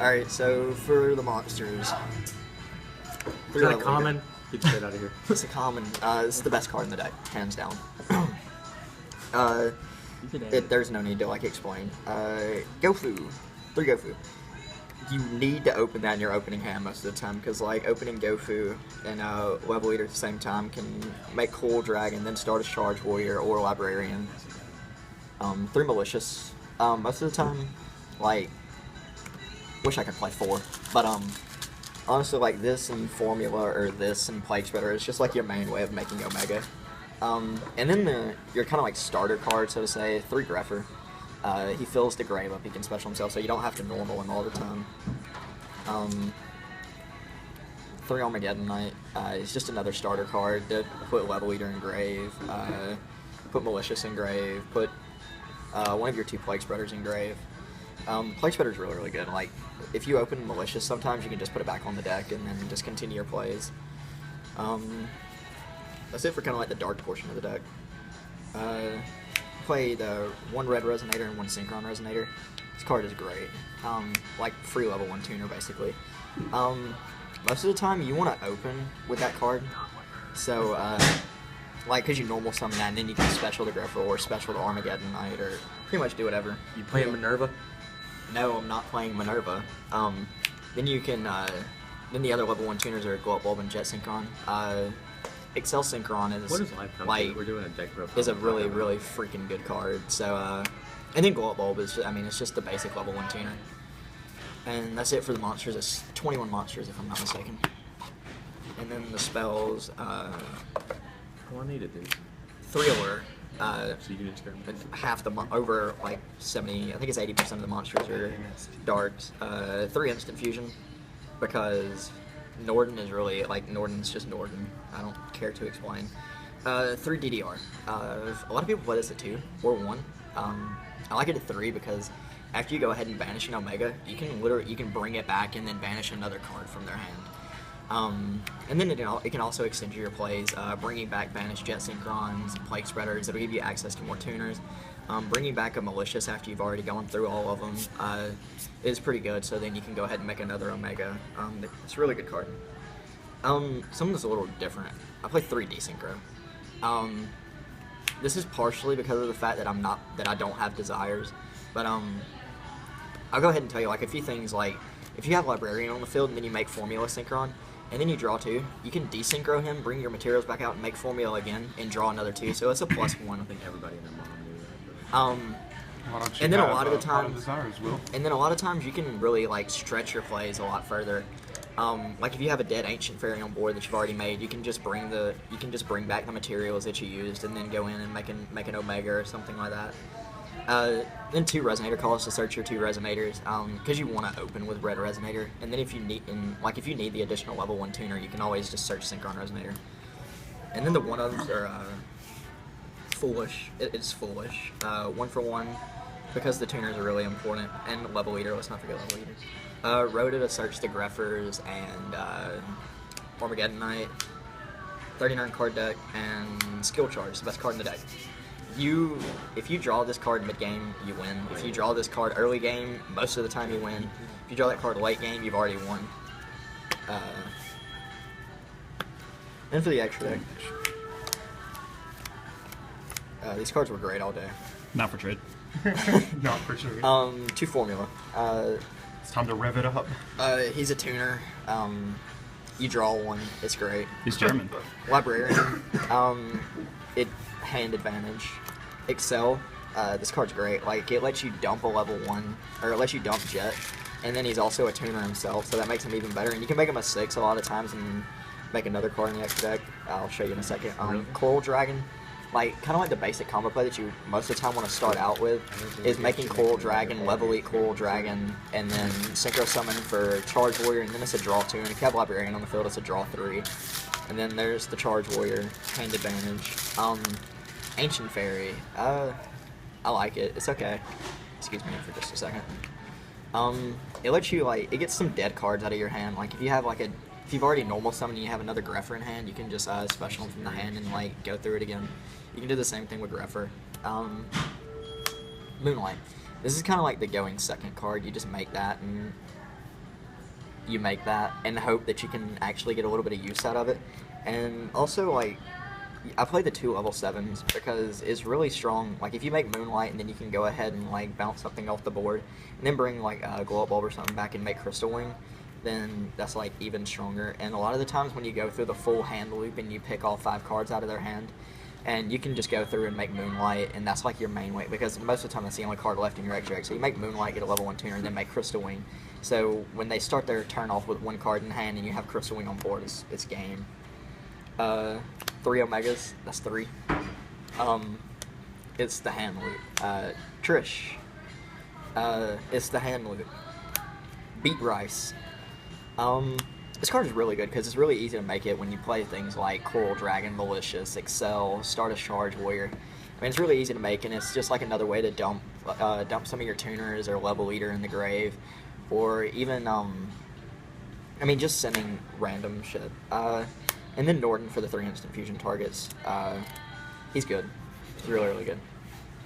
Alright, so for the monsters. Is that a common? Get straight out of here. It's a common. This is the best card in the deck, hands down. There's no need to like explain. Gofu. 3 Gofu. You need to open that in your opening hand most of the time, because like opening Gofu and Level Eater at the same time can make Cool Dragon, then start a Charge Warrior or Librarian. 3 Malicious. Most of the time, like, wish I could play 4, but honestly, like this and Formula or this and Plague Spreader is just like your main way of making Omega. And then your kind of like starter card, so to say, 3 Greffer. He fills the grave up, he can special himself, so you don't have to normal him all the time. 3 Armageddon Knight, it's just another starter card to put Level Eater in grave, put Malicious in grave, put one of your 2 Plague Spreaders in grave. Plague Spreader's really, really good. Like, if you open Malicious sometimes, you can just put it back on the deck and then just continue your plays. That's it for kind of like the dark portion of the deck. Played 1 Red Resonator and 1 Synchron Resonator. This card is great. Like free level 1 tuner basically. Most of the time you want to open with that card. So like because you normal summon that and then you can special the Greffer or special the Armageddon Knight or pretty much do whatever. You playing Minerva? No, I'm not playing Minerva. Then you can then the other level 1 tuners are Glow Up Bulb and Jet Synchron. Excel Synchron is what is Life like we're doing a deck is a really really freaking good card. So and then Glow Up Bulb is I mean it's just the basic level 1 tuner. And that's it for the monsters. It's 21 monsters if I'm not mistaken. And then the spells. Oh, I needed these. 3 Allure. So you can experiment. Half the over like 70. I think it's 80% of the monsters are darks. 3 Instant Fusion because Norden is really, like, Norden's just Norden. I don't care to explain. 3 DDR. A lot of people play this at 2 or 1. I like it at 3 because after you go ahead and banish an Omega, you can bring it back and then banish another card from their hand. And then it can also extend your plays, bringing back banished Jet Synchrons, Plague Spreaders. It'll give you access to more tuners. Bringing back a Malicious after you've already gone through all of them is pretty good, so then you can go ahead and make another Omega. It's a really good card. Something that's a little different. I play 3 Desynchro. This is partially because of the fact that I don't have desires, but I'll go ahead and tell you like a few things. Like if you have Librarian on the field and then you make Formula Synchron, and then you draw 2, you can desynchro him, bring your materials back out, and make Formula again, and draw another 2. So it's a +1. I think everybody in their mom knew that. And then a lot of the times, and then a lot of times you can really like stretch your plays a lot further. Like if you have a dead Ancient Fairy on board that you've already made, you can just bring back the materials that you used, and then go in and make an Omega or something like that. Then 2 Resonator calls to search your 2 Resonators, because you want to open with Red Resonator, and then if you need the additional level 1 tuner, you can always just search Synchron Resonator. And then the 1-ofs are foolish. It's foolish. 1 for 1, because the tuners are really important, and Level Eater. Let's not forget Level Eater. Rhoda to search the Greffers and Armageddon Knight. 39 card deck and Skill Charge, the best card in the deck. If you draw this card mid-game, you win. If you draw this card early game, most of the time you win. If you draw that card late game, you've already won. And for the extra deck, these cards were great all day. Not for trade. Not for sure. 2 Formula. It's time to rev it up. He's a tuner. You draw 1. It's great. He's German. Librarian. Hand advantage. Excel. This card's great. Like it lets you dump a level 1, or it lets you dump Jet, and then he's also a tuner himself, so that makes him even better. And you can make him a 6 a lot of times and make another card in the extra deck. I'll show you in a second. Coral Dragon. Like kind of like the basic combo play that you most of the time want to start out with is making Coral Dragon, Level 8 Coral Dragon, and then Synchro Summon for Charge Warrior, and then it's a draw 2. And if you have Librarian on the field, it's a draw 3. And then there's the Charge Warrior, hand advantage. Ancient Fairy. I like it. It's okay. Excuse me for just a second. It lets you like it gets some dead cards out of your hand. Like if you have like if you've already normal summoned and you have another Greffer in hand, you can just special them from the hand and like go through it again. You can do the same thing with Greffer. Moonlight. This is kind of like the going second card. You just make that and you make that and hope that you can actually get a little bit of use out of it. And also, like, I play the 2 level 7s because it's really strong. Like, if you make Moonlight and then you can go ahead and, like, bounce something off the board and then bring, like, a Glow Up Bulb or something back and make Crystal Wing, then that's, like, even stronger. And a lot of the times when you go through the full hand loop and you pick all 5 cards out of their hand, and you can just go through and make Moonlight, and that's, like, your main way, because most of the time that's the only card left in your extra deck. So you make Moonlight, get a level 1 tuner, and then make Crystal Wing. So when they start their turn off with 1 card in hand and you have Crystal Wing on board, it's game. 3 Omegas, that's 3. It's the hand loop. Trish, it's the hand loop. Beat Rice. This card is really good because it's really easy to make it when you play things like Coral Dragon, Malicious, Excel, Stardust Charge, Warrior. I mean, it's really easy to make, and it's just like another way to dump some of your tuners or level leader in the grave, or even I mean, just sending random shit. And then Norden for the 3 instant fusion targets. He's good. He's really, really good.